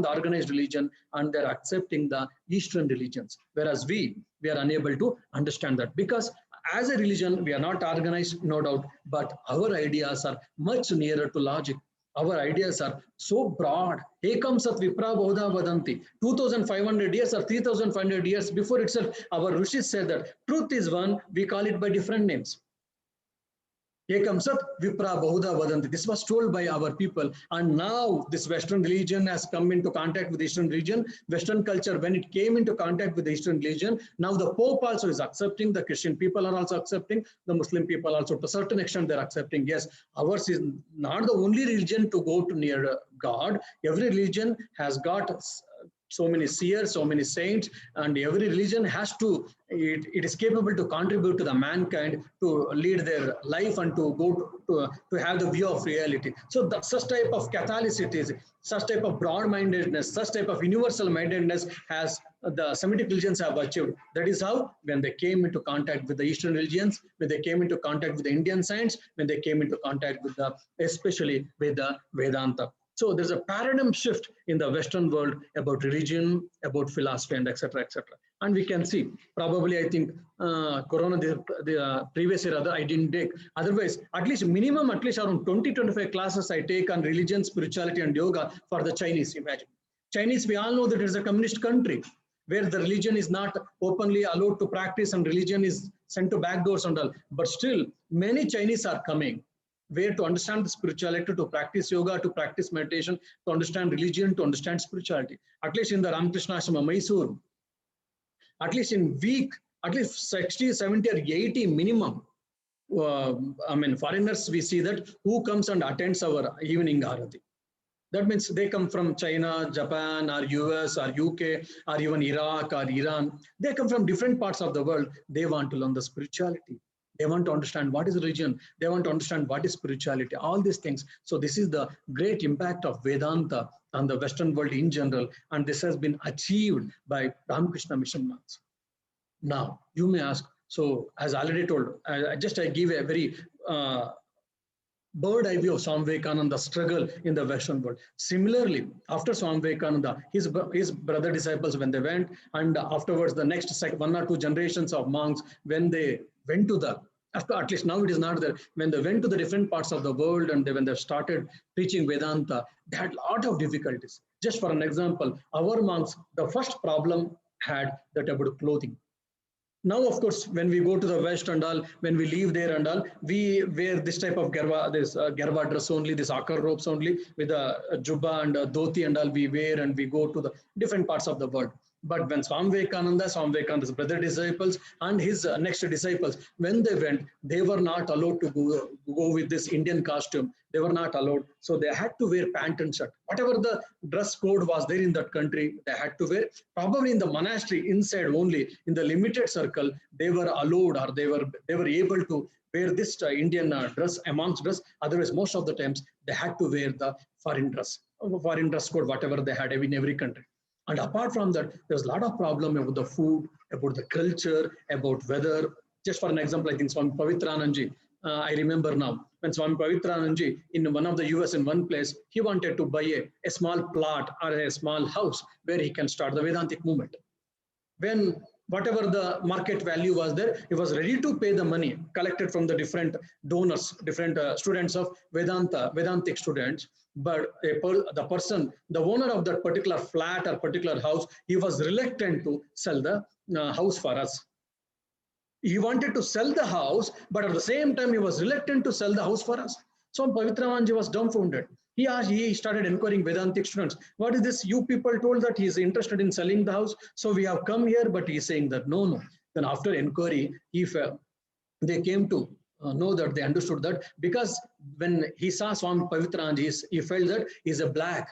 the organized religion, and they're accepting the Eastern religions. Whereas we are unable to understand that, because as a religion, we are not organized, no doubt, but our ideas are much nearer to logic. Our ideas are so broad. Ekam sat vipra bodha vadanti. 2,500 years or 3,500 years before itself, our rishis said that truth is one, we call it by different names. Ekam Sat Vipra Bahuda Vadanti. This was told by our people. And now this Western religion has come into contact with the Eastern religion. Western culture, when it came into contact with the Eastern religion, now the Pope also is accepting, the Christian people are also accepting, the Muslim people also to a certain extent they're accepting. Yes, ours is not the only religion to go to near God. Every religion has got so many seers, so many saints, and every religion has to, it is capable to contribute to the mankind to lead their life and to go to have the view of reality. So that such type of Catholicity, such type of broad-mindedness, such type of universal mindedness has the Semitic religions have achieved. That is how when they came into contact with the Eastern religions, when they came into contact with the Indian science, when they came into contact with the, especially with the Vedanta. So there's a paradigm shift in the Western world about religion, about philosophy, and etc., etc. And we can see, probably, I think, Corona, the previous year, I didn't take. Otherwise, at least minimum, at least around 20-25 classes I take on religion, spirituality, and yoga for the Chinese. Imagine. Chinese, we all know that it is a communist country where the religion is not openly allowed to practice and religion is sent to back doors and all. But still, many Chinese are coming where to understand the spirituality, to practice yoga, to practice meditation, to understand religion, to understand spirituality. At least in the Ramakrishna Ashrama, Mysore, at least in week, at least 60, 70 or 80 minimum, foreigners, we see that who comes and attends our evening Arati. That means they come from China, Japan, or US, or UK, or even Iraq, or Iran. They come from different parts of the world. They want to learn the spirituality. They want to understand what is religion. They want to understand what is spirituality, all these things. So this is the great impact of Vedanta on the Western world in general. And this has been achieved by Ramakrishna Mission monks. Now, you may ask, so as I already told, I give a very bird eye view of Swami Vivekananda's struggle in the Western world. Similarly, after Swami Vivekananda, his brother disciples, when they went, and afterwards the next 1 or 2 generations of monks, when they went to the, at least now it is not there, when they went to the different parts of the world and when they started preaching Vedanta, they had a lot of difficulties. Just for an example, our monks, the first problem had that about clothing. Now, of course, when we go to the West and all, when we leave there and all, we wear this type of garba dress only, this akar ropes only, with a jubba and a dhoti and all we wear, and we go to the different parts of the world. But when Swami Vivekananda's brother disciples and his next disciples, when they went, they were not allowed to go with this Indian costume. They were not allowed. So they had to wear pant and shirt. Whatever the dress code was there in that country, they had to wear. Probably in the monastery inside only, in the limited circle, they were allowed, or they were able to wear this Indian dress, amongst dress. Otherwise, most of the times, they had to wear the foreign dress code, whatever they had in every country. And apart from that, there's a lot of problem about the food, about the culture, about weather. Just for an example, I think Swami Pavitranandji, I remember now, when Swami Pavitranandji, in one of the US, in one place, he wanted to buy a small plot or a small house where he can start the Vedantic movement. When whatever the market value was there, he was ready to pay the money collected from the different donors, different students of Vedantic students. But the person, the owner of that particular flat or particular house, he was reluctant to sell the house for us. He wanted to sell the house, but at the same time, he was reluctant to sell the house for us. So Pavitranandji was dumbfounded. He started inquiring Vedantic students. What is this? You people told that he is interested in selling the house. So we have come here, but he's saying that no. Then after inquiry, they came to know that they understood that because when he saw Swami Pavitranandji, he felt that he's a black.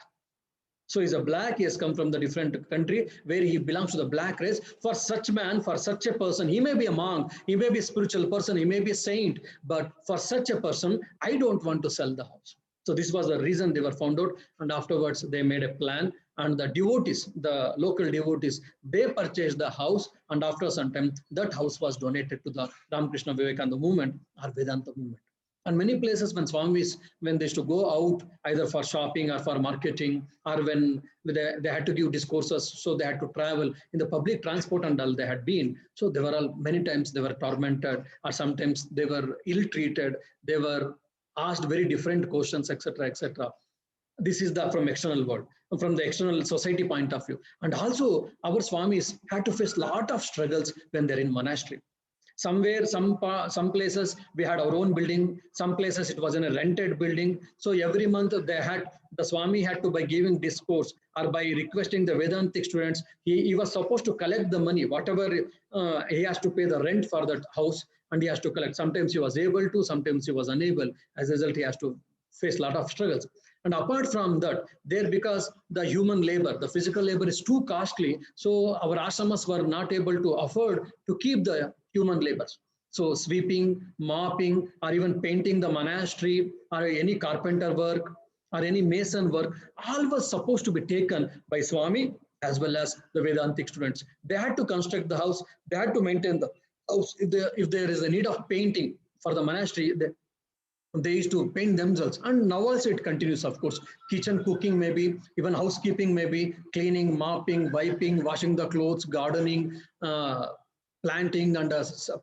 So he's a black, he has come from the different country where he belongs to the black race. For such man, for such a person, he may be a monk, he may be a spiritual person, he may be a saint, but for such a person, I don't want to sell the house. So this was the reason they were found out, and afterwards they made a plan, and the devotees, the local devotees, they purchased the house, and after some time, that house was donated to the Ramakrishna Vivekananda movement or Vedanta movement. And many places when Swamis, when they used to go out either for shopping or for marketing, or when they had to give discourses, so they had to travel in the public transport and all they had been. So they were all, many times they were tormented, or sometimes they were ill-treated. They were asked very different questions, etc., etc. This is the from external world, from the external society point of view. And also our Swamis had to face a lot of struggles when they're in monastery. Somewhere, some places we had our own building. Some places it was in a rented building. So every month the Swami had to, by giving discourse or by requesting the Vedantic students, he was supposed to collect the money, whatever he has to pay the rent for that house, and he has to collect. Sometimes he was able to, sometimes he was unable. As a result, he has to face a lot of struggles. And apart from that, there, because the human labor, the physical labor is too costly, so our ashramas were not able to afford to keep the human labors. So sweeping, mopping, or even painting the monastery, or any carpenter work, or any mason work, all was supposed to be taken by Swami as well as the Vedantic students. They had to construct the house, they had to maintain the house. If there is a need of painting for the monastery, they used to paint themselves. And now also it continues, of course. Kitchen cooking, maybe even housekeeping, maybe cleaning, mopping, wiping, washing the clothes, gardening, planting and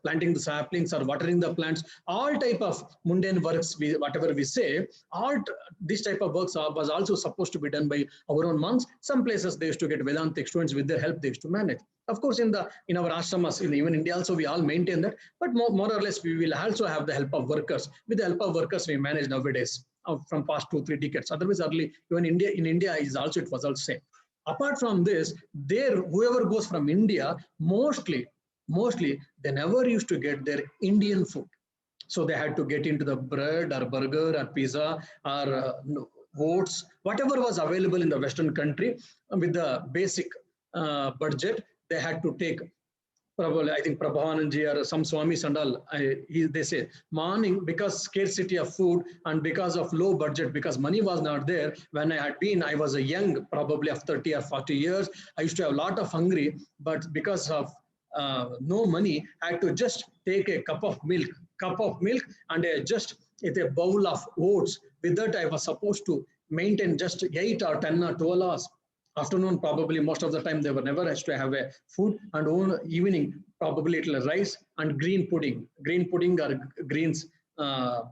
planting the saplings or watering the plants, all type of mundane works, whatever we say, this type of works was also supposed to be done by our own monks. Some places they used to get Vedantic students, with their help they used to manage. Of course, in our ashramas, even India also, we all maintain that, but more or less we will also have the help of workers. With the help of workers, we manage nowadays from past 2-3 decades. Otherwise, early, even in India it was also same. Apart from this, whoever goes from India, mostly they never used to get their Indian food. So they had to get into the bread or burger or pizza or oats, whatever was available in the Western country with the basic budget. They had to take, probably, I think Prabhavananji or some Swamis and all, they say, morning, because scarcity of food and because of low budget, because money was not there. When I was a young, probably of 30 or 40 years, I used to have a lot of hungry, but because of no money, I had to just take a cup of milk and just with a bowl of oats. With that, I was supposed to maintain just 8 or 10 or 12 hours. Afternoon, probably most of the time they were never has to have a food, and evening, probably it will rice and green pudding or greens,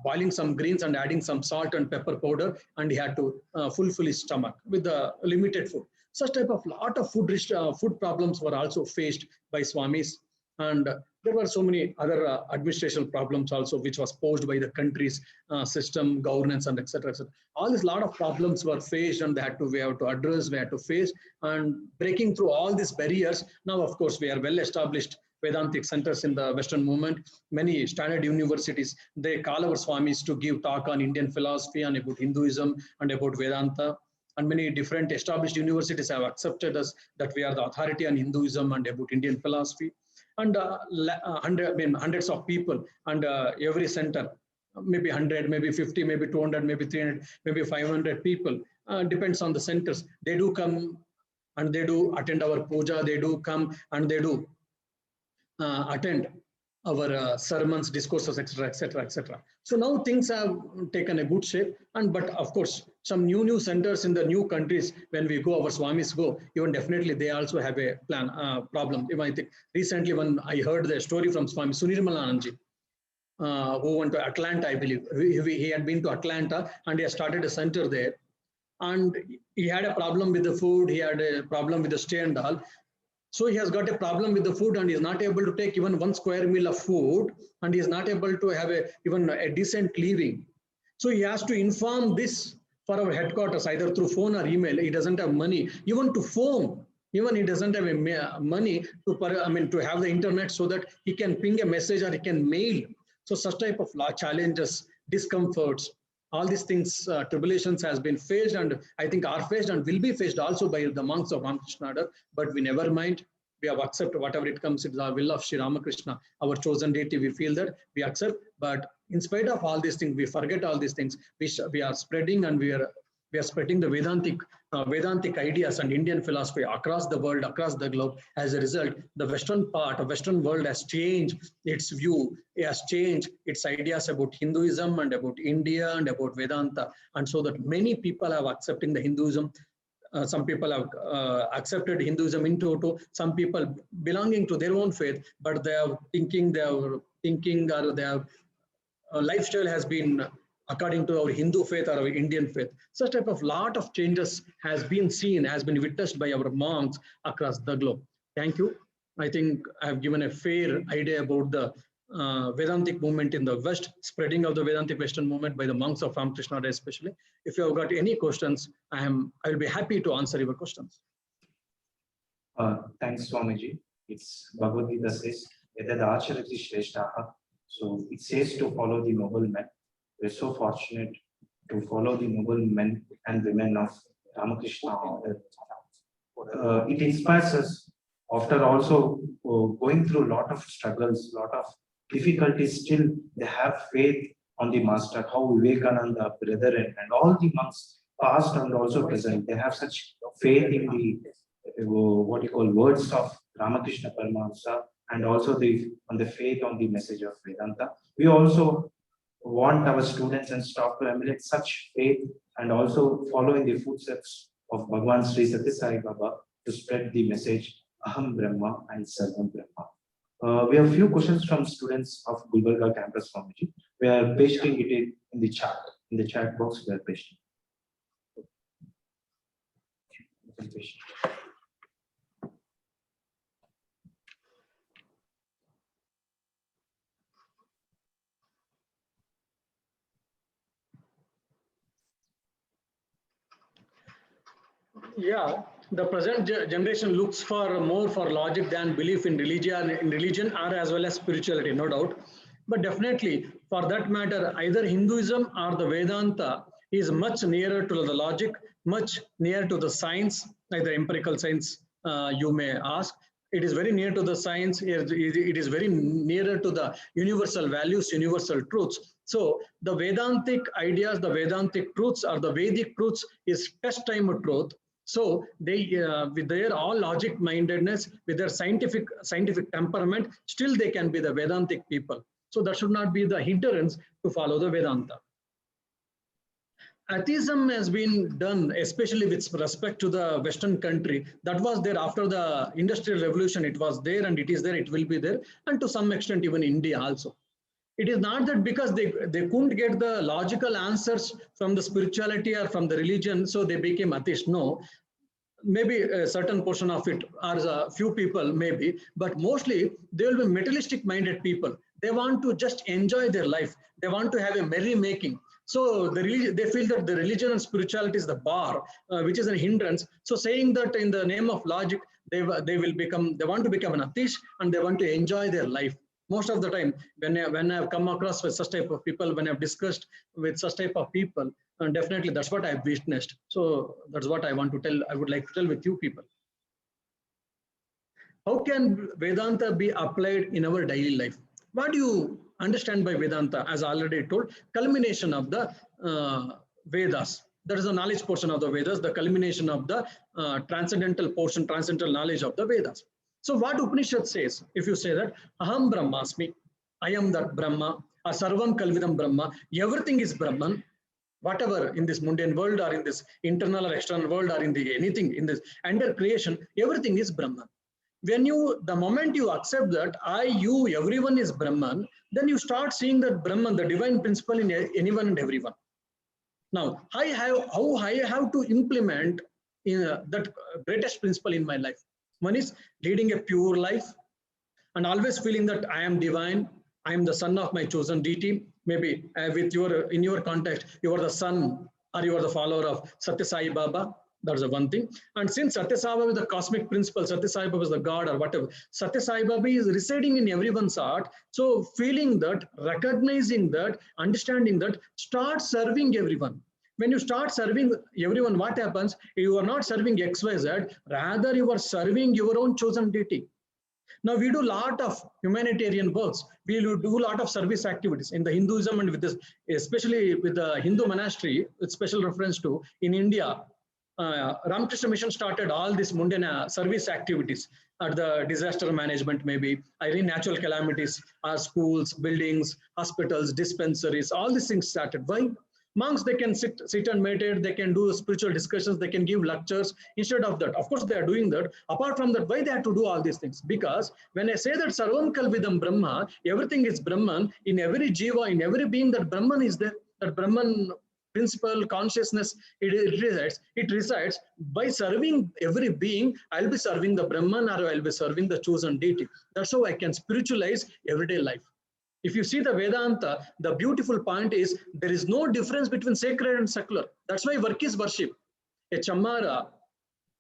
boiling some greens and adding some salt and pepper powder, and he had to fulfill his stomach with the limited food. Such type of lot of food problems were also faced by Swamis, and there were so many other administrative problems also, which was posed by the country's system, governance, and etc. All these lot of problems were faced, and we have to address, we had to face, and breaking through all these barriers. Now, of course, we are well established Vedantic centers in the Western movement. Many standard universities, they call our Swamis to give talk on Indian philosophy and about Hinduism and about Vedanta. And many different established universities have accepted us that we are the authority on Hinduism and about Indian philosophy. And hundreds of people, and every center, maybe 100, maybe 50, maybe 200, maybe 300, maybe 500 people, depends on the centers. They do come and they do attend our puja, they do come and they do attend our sermons, discourses, etc. So now things have taken a good shape, but of course, some new centers in the new countries, when we go, our Swamis go, even definitely they also have a problem. Even I think recently when I heard the story from Swami Sunirmalananji, who went to Atlanta, I believe. He had been to Atlanta and he had started a center there. And he had a problem with the food, he had a problem with the stay and all. So he has got a problem with the food and he is not able to take even 1 square meal of food, and he is not able to have even a decent living. So he has to inform this for our headquarters, either through phone or email. He doesn't have money, even to phone. Even he doesn't have money to have the internet so that he can ping a message or he can mail. So such type of challenges, discomforts, all these things, tribulations has been faced, and I think are faced and will be faced also by the monks of Ramakrishna Order. But we never mind. We have accepted whatever it comes. It's the will of Sri Ramakrishna, our chosen deity. We feel that we accept. But in spite of all these things, we forget all these things. We are spreading, and we are spreading the Vedantic ideas and Indian philosophy across the world, across the globe. As a result, the Western world has changed its view, it has changed its ideas about Hinduism and about India and about Vedanta. And so that many people have accepting the Hinduism. Some people have accepted Hinduism in toto. Some people belonging to their own faith, but their thinking or their lifestyle has been according to our Hindu faith or our Indian faith. Such type of lot of changes has been seen, has been witnessed by our monks across the globe. Thank you. I think I have given a fair idea about the Vedantic movement in the West, spreading of the Vedantic Western movement by the monks of Ramakrishna especially. If you have got any questions, I will be happy to answer your questions. Thanks, Swamiji. It's Bhagavad Gita says, Yadad acharati shreshtaha. So it says to follow the noble men. We're so fortunate to follow the noble men and women of Ramakrishna order. It inspires us after also going through a lot of struggles, lot of difficulties, still they have faith on the master, how Vivekananda, brethren, and all the monks past and also present, they have such faith in the what you call words of Ramakrishna Paramahamsa, and also on the faith on the message of Vedanta. We also want our students and staff to emulate such faith and also follow in the footsteps of Bhagavan Sri Sathya Sai Baba to spread the message Aham Brahma and Sarvam Brahma. We have a few questions from students of Gulbarga campus, Swamiji. We are pasting it in the chat box. We are pasting. Yeah, the present generation looks for more for logic than belief in religion or as well as spirituality, no doubt. But definitely, for that matter, either Hinduism or the Vedanta is much nearer to the logic, much nearer to the science, like the empirical science you may ask. It is very near to the science. It is very nearer to the universal values, universal truths. So the Vedantic ideas, the Vedantic truths or the Vedic truths is test time truth. So they, with their all logic mindedness, with their scientific temperament, still they can be the Vedantic people. So that should not be the hindrance to follow the Vedanta. Atheism has been done, especially with respect to the Western country. That was there after the Industrial Revolution. It was there and it is there, it will be there. And to some extent, even India also. It is not that because they couldn't get the logical answers from the spirituality or from the religion, so they became atheist. No, maybe a certain portion of it, or a few people maybe, but mostly they will be materialistic minded people. They want to just enjoy their life. They want to have a merrymaking. So they feel that the religion and spirituality is the bar, which is a hindrance. So saying that in the name of logic, they want to become an atheist and they want to enjoy their life. Most of the time, when I've come across with such type of people, when I've discussed with such type of people, and definitely that's what I've witnessed. So that's what I want to tell. I would like to tell with you people. How can Vedanta be applied in our daily life? What do you understand by Vedanta? As I already told, culmination of the Vedas. That is the knowledge portion of the Vedas, the culmination of the transcendental portion, transcendental knowledge of the Vedas. So what Upanishad says, if you say that, Aham Brahmasmi, I am that Brahma, or Sarvam Kalvidam Brahma, everything is Brahman, whatever in this mundane world or in this internal or external world or in the anything in this under creation, everything is Brahman. When the moment you accept that I, you, everyone is Brahman, then you start seeing that Brahman, the divine principle in anyone and everyone. Now, how I have to implement that greatest principle in my life. One is leading a pure life and always feeling that I am divine. I am the son of my chosen deity. Maybe in your context, you are the son or you are the follower of Satya Sai Baba. That's the one thing. And since Satya Sai Baba is the cosmic principle, Satya Sai Baba is the God or whatever, Satya Sai Baba is residing in everyone's heart. So feeling that, recognizing that, understanding that, start serving everyone. When you start serving everyone, what happens? You are not serving XYZ, rather you are serving your own chosen deity. Now we do a lot of humanitarian works. We do a lot of service activities in the Hinduism and with this, especially with the Hindu monastery, with special reference to in India. Ramakrishna Mission started all these mundane service activities at the disaster management, maybe natural calamities, schools, buildings, hospitals, dispensaries, all these things started. Why? Monks, they can sit and meditate, they can do spiritual discussions, they can give lectures. Instead of that, of course, they are doing that. Apart from that, why they have to do all these things? Because when I say that Sarvam Kalvidam Brahma, everything is Brahman, in every jiva, in every being, that Brahman is there, that Brahman principle, consciousness, it resides. By serving every being, I'll be serving the Brahman or I'll be serving the chosen deity. That's how I can spiritualize everyday life. If you see the Vedanta, the beautiful point is there is no difference between sacred and secular. That's why work is worship. A chamara,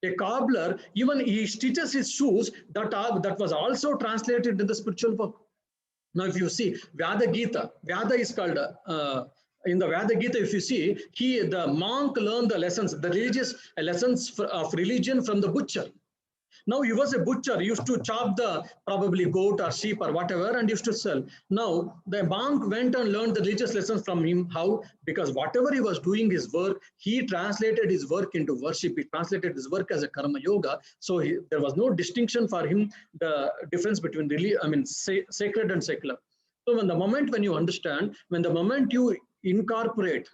a cobbler, even he stitches his shoes, that was also translated in the spiritual work. Now, if you see Vyada Gita, Vyada is called, in the Vyada Gita, if you see, the monk learned the lessons, the religious lessons of religion from the butcher. Now he was a butcher, used to chop the probably goat or sheep or whatever and used to sell. Now the monk went and learned the religious lessons from him. How? Because whatever he was doing his work, he translated his work into worship. He translated his work as a karma yoga. So there was no distinction for him, the difference between really, sacred and secular. So when you understand, when the moment you inculcate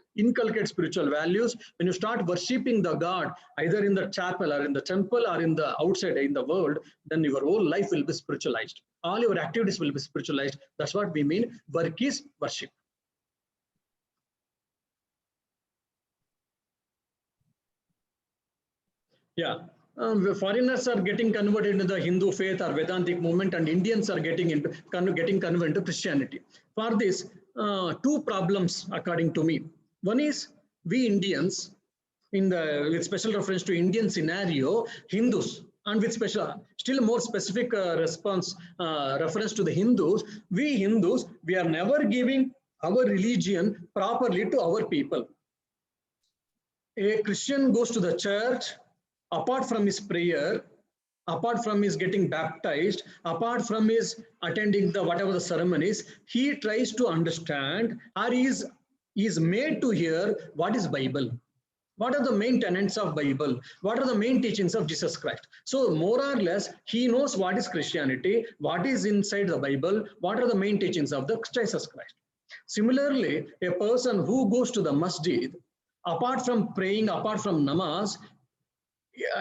spiritual values, when you start worshipping the God, either in the chapel or in the temple or in the outside in the world, then your whole life will be spiritualized. All your activities will be spiritualized. That's what we mean. Work is worship. Yeah. Foreigners are getting converted into the Hindu faith or Vedantic movement, and Indians are getting converted into Christianity. For this, two problems according to me. One is we Indians, with special reference to Indian scenario, Hindus, and with still more specific reference to the Hindus, we are never giving our religion properly to our people. A Christian goes to the church, apart from his prayer, apart from his getting baptized, apart from his attending whatever the ceremonies, he tries to understand, or is made to hear what is Bible. What are the main tenets of Bible? What are the main teachings of Jesus Christ? So more or less, he knows what is Christianity, what is inside the Bible, what are the main teachings of the Jesus Christ. Similarly, a person who goes to the masjid, apart from praying, apart from namaz,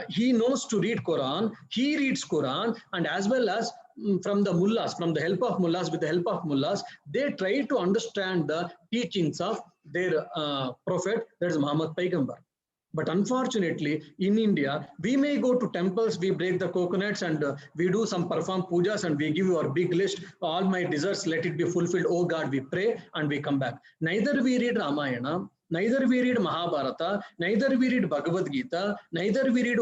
he knows to read Quran, he reads Quran, and as well as from the mullahs, with the help of mullahs, they try to understand the teachings of their prophet, that is Muhammad Paigambar. But unfortunately, in India, we may go to temples, we break the coconuts and we do some perform pujas and we give our big list, all my desires, let it be fulfilled. Oh God, we pray and we come back. Neither we read Ramayana, neither we read Mahabharata, neither we read Bhagavad Gita, neither we read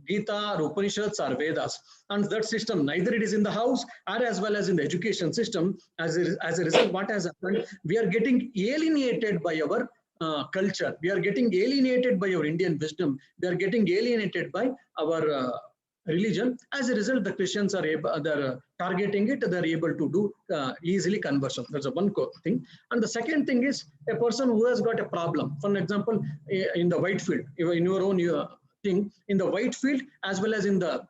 Gita or Upanishads or Vedas. And that system, neither it is in the house or as well as in the education system. As a result, what has happened? We are getting alienated by our culture. We are getting alienated by our Indian wisdom. We are getting alienated by our religion. As a result, the Christians are they're targeting it. They're able to do easily conversion. That's a one thing. And the second thing is a person who has got a problem. For example, in the Whitefield, in your own thing, in the Whitefield as well as in the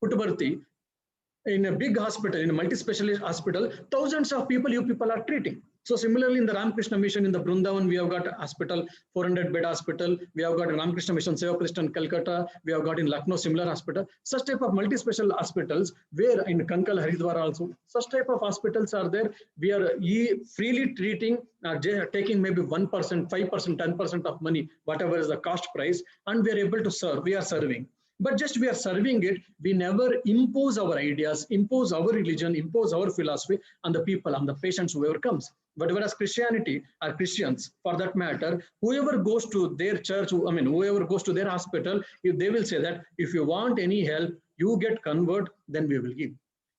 Puttaparthi, in a big hospital, in a multi-specialist hospital, thousands of people you people are treating. So similarly, in the Ramakrishna Mission in the Brindavan, we have got a hospital, 400-bed hospital. We have got a Ramakrishna Mission Seva Prest in Calcutta. We have got in Lucknow similar hospital. Such type of multi-special hospitals, where in Kankal, Haridwar also, such type of hospitals are there. We are freely treating, taking maybe 1%, 5%, 10% of money, whatever is the cost price, and we are able to serve. We are serving. But just we are serving it, we never impose our ideas, impose our religion, impose our philosophy on the people, on the patients, whoever comes. But whereas Christianity or Christians, for that matter, whoever goes to their church, whoever goes to their hospital, if they will say that if you want any help, you get convert, then we will give.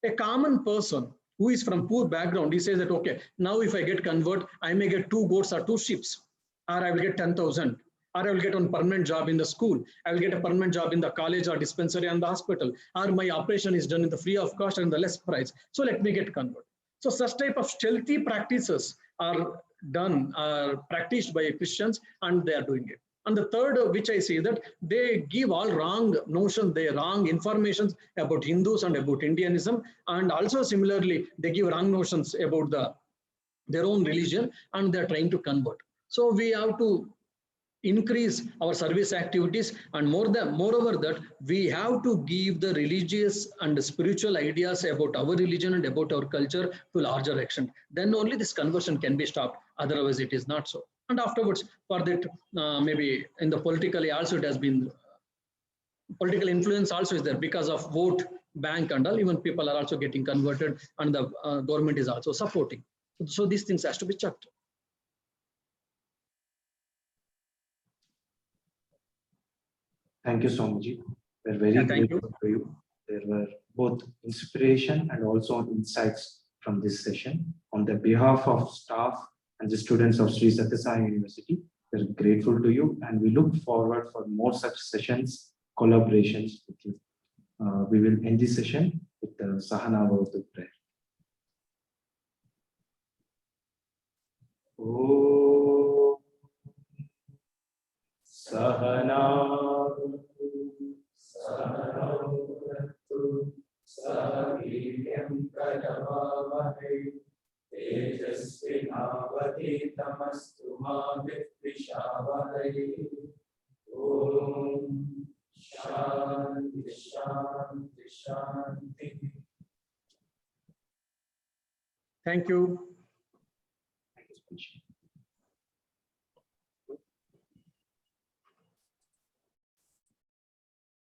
A common person who is from poor background, he says that, okay, now if I get convert, I may get 2 goats or 2 sheep, or I will get 10,000. Or I will get a permanent job in the school. I will get a permanent job in the college or dispensary and the hospital. Or my operation is done in the free of cost and the less price. So let me get convert. So such type of stealthy practices are practiced by Christians, and they are doing it. And the third, which I see that they give all wrong notions, wrong information about Hindus and about Indianism. And also similarly, they give wrong notions about their own religion, and they're trying to convert. So we have to increase our service activities, and moreover that we have to give the religious and spiritual ideas about our religion and about our culture to larger extent. Then only this conversion can be stopped. Otherwise, it is not so. And afterwards, for that, maybe in the politically also it has been political influence also is there because of vote bank and all, even people are also getting converted, and the government is also supporting. So these things has to be checked. Thank you, Swamiji. We're very Yeah, thank grateful to you. There were both inspiration and also insights from this session. On the behalf of staff and the students of Sri Sathya Sai University, we're grateful to you, and we look forward for more such sessions, collaborations with you. We will end this session with the Sahana Bhavatu prayer. Om Sahana Sahiryam Karavavahe Tejasvinavaditamastu ma Vidvishavahe. Om Shanti Shanti Shanti. Thank you. Thank you so much.